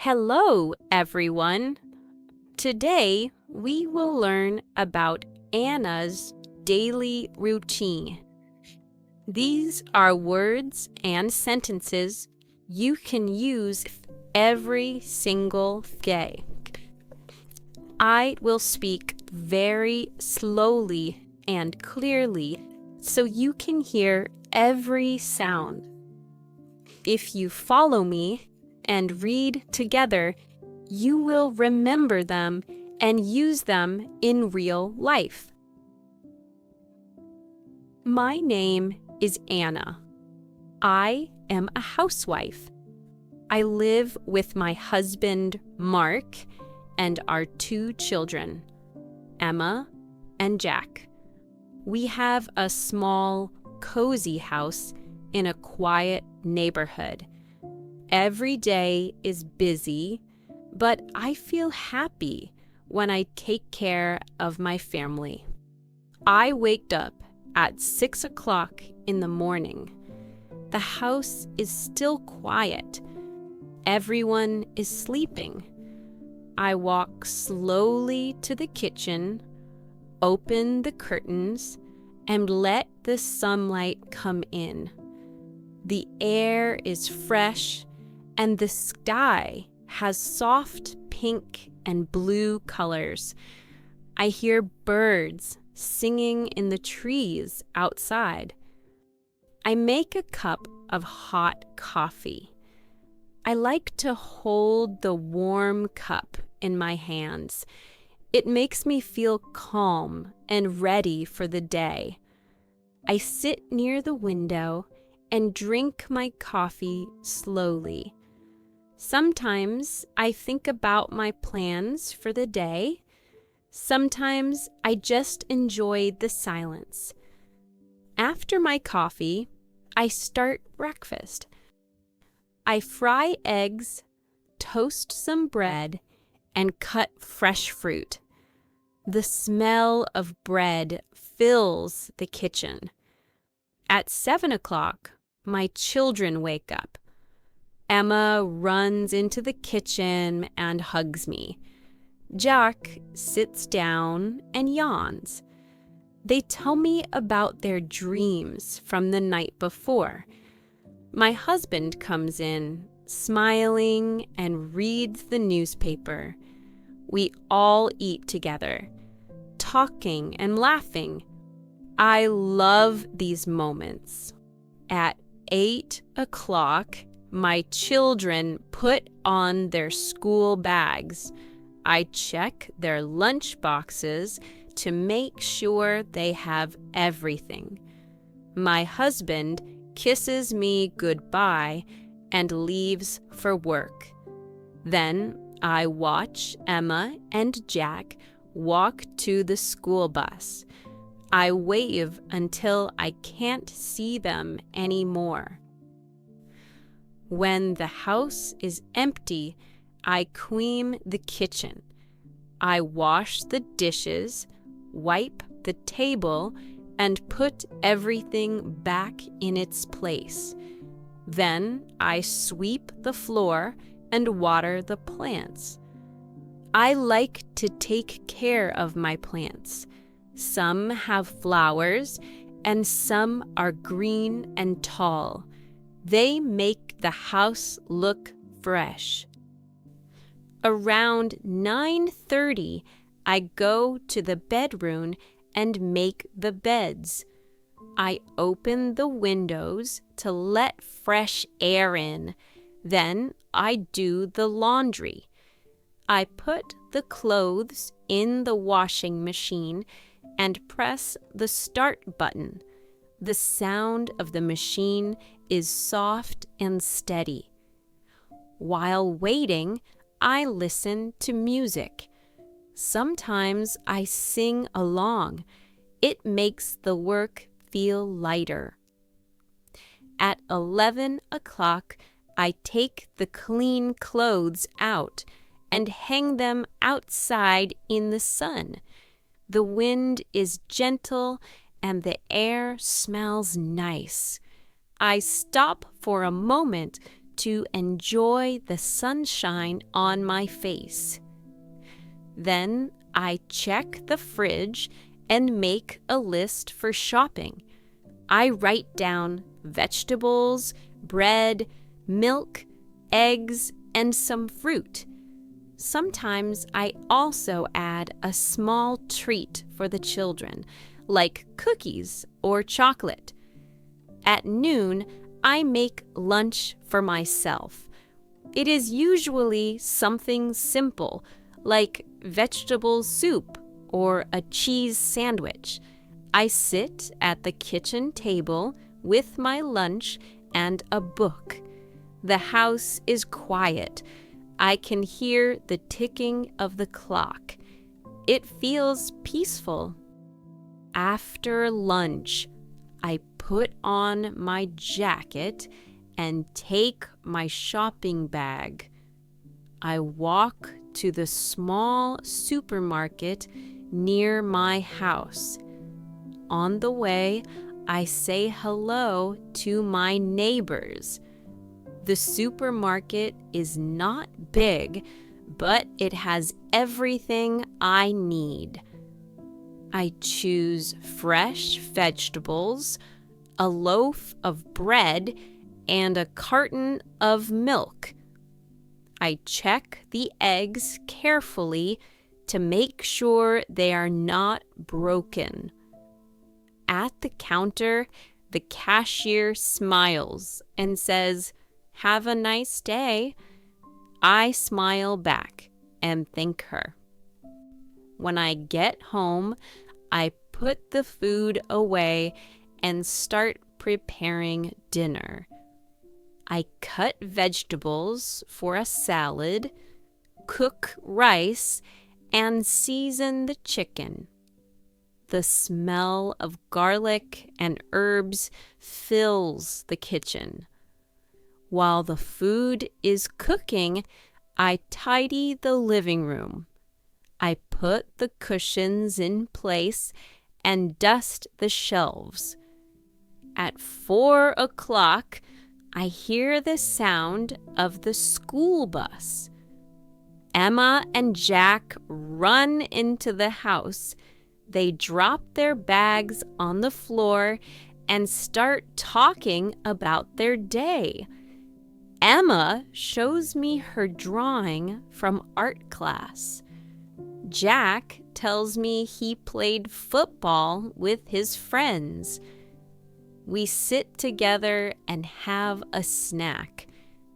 Hello, everyone. Today, we will learn about Anna's daily routine. These are words and sentences you can use every single day. I will speak very slowly and clearly so you can hear every sound. If you follow me and read together, you will remember them and use them in real life. My name is Anna. I am a housewife. I live with my husband, Mark, and our 2 children, Emma and Jack. We have a small, cozy house in a quiet neighborhood. Every day is busy, but I feel happy when I take care of my family. I waked up at 6 o'clock in the morning. The house is still quiet. Everyone is sleeping. I walk slowly to the kitchen, open the curtains, and let the sunlight come in. The air is fresh, and the sky has soft pink and blue colors. I hear birds singing in the trees outside. I make a cup of hot coffee. I like to hold the warm cup in my hands. It makes me feel calm and ready for the day. I sit near the window and drink my coffee slowly. Sometimes I think about my plans for the day. Sometimes I just enjoy the silence. After my coffee, I start breakfast. I fry eggs, toast some bread, and cut fresh fruit. The smell of bread fills the kitchen. At 7 o'clock, my children wake up. Emma runs into the kitchen and hugs me. Jack sits down and yawns. They tell me about their dreams from the night before. My husband comes in, smiling, and reads the newspaper. We all eat together, talking and laughing. I love these moments. At 8 o'clock, my children put on their school bags. I check their lunch boxes to make sure they have everything. My husband kisses me goodbye and leaves for work. Then I watch Emma and Jack walk to the school bus. I wave until I can't see them anymore. When the house is empty, I clean the kitchen. I wash the dishes, wipe the table, and put everything back in its place. Then I sweep the floor and water the plants. I like to take care of my plants. Some have flowers, and some are green and tall. They make the house look fresh. Around 9:30, I go to the bedroom and make the beds. I open the windows to let fresh air in. Then I do the laundry. I put the clothes in the washing machine and press the start button. The sound of the machine is soft and steady. While waiting, I listen to music. Sometimes I sing along. It makes the work feel lighter. At 11 o'clock, I take the clean clothes out and hang them outside in the sun. The wind is gentle and the air smells nice. I stop for a moment to enjoy the sunshine on my face. Then I check the fridge and make a list for shopping. I write down vegetables, bread, milk, eggs, and some fruit. Sometimes I also add a small treat for the children, like cookies or chocolate. At noon, I make lunch for myself. It is usually something simple, like vegetable soup or a cheese sandwich. I sit at the kitchen table with my lunch and a book. The house is quiet. I can hear the ticking of the clock. It feels peaceful. After lunch, I put on my jacket and take my shopping bag. I walk to the small supermarket near my house. On the way, I say hello to my neighbors. The supermarket is not big, but it has everything I need. I choose fresh vegetables, a loaf of bread, and a carton of milk. I check the eggs carefully to make sure they are not broken. At the counter, the cashier smiles and says, "Have a nice day." I smile back and thank her. When I get home, I put the food away and start preparing dinner. I cut vegetables for a salad, cook rice, and season the chicken. The smell of garlic and herbs fills the kitchen. While the food is cooking, I tidy the living room. I put the cushions in place and dust the shelves. At 4 o'clock, I hear the sound of the school bus. Emma and Jack run into the house. They drop their bags on the floor and start talking about their day. Emma shows me her drawing from art class. Jack tells me he played football with his friends. We sit together and have a snack,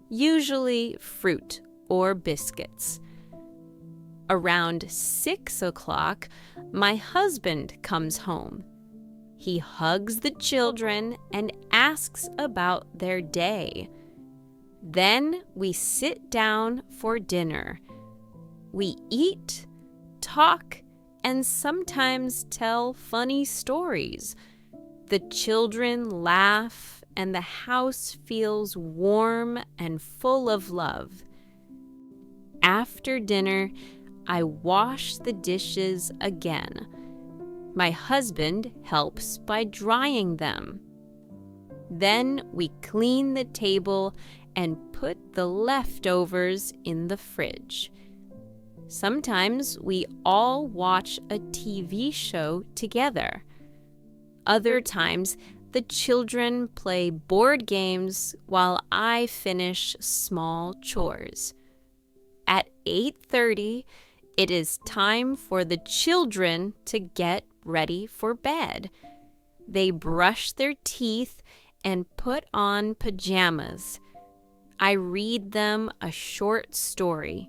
usually fruit or biscuits. Around 6 o'clock, my husband comes home. He hugs the children and asks about their day. Then we sit down for dinner. We eat, talk, and sometimes tell funny stories. The children laugh and the house feels warm and full of love. After dinner, I wash the dishes again. My husband helps by drying them. Then we clean the table and put the leftovers in the fridge. Sometimes we all watch a TV show together. Other times, the children play board games while I finish small chores. At 8:30, it is time for the children to get ready for bed. They brush their teeth and put on pajamas. I read them a short story.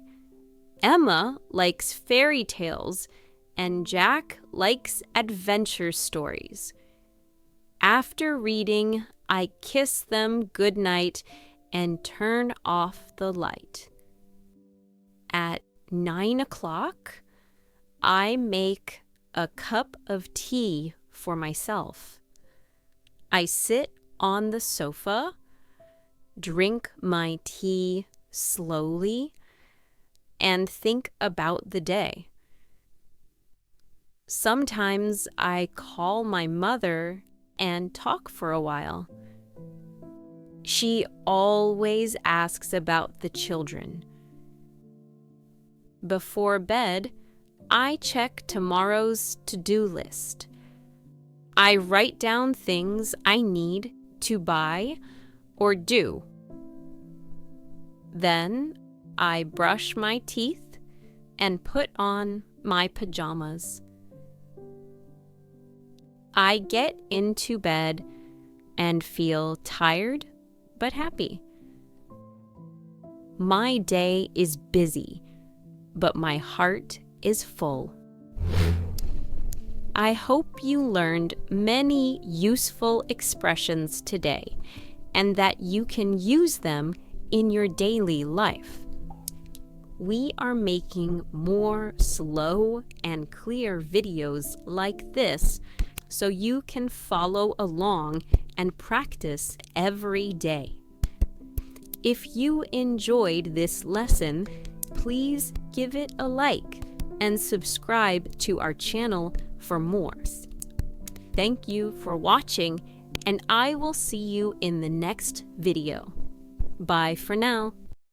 Emma likes fairy tales, and Jack likes adventure stories. After reading, I kiss them goodnight and turn off the light. At 9 o'clock, I make a cup of tea for myself. I sit on the sofa, drink my tea slowly, and think about the day. Sometimes I call my mother and talk for a while. She always asks about the children. Before bed, I check tomorrow's to-do list. I write down things I need to buy or do. Then I brush my teeth and put on my pajamas. I get into bed and feel tired but happy. My day is busy, but my heart is full. I hope you learned many useful expressions today and that you can use them in your daily life. We are making more slow and clear videos like this so you can follow along and practice every day. If you enjoyed this lesson, please give it a like and subscribe to our channel for more. Thank you for watching, and I will see you in the next video. Bye for now.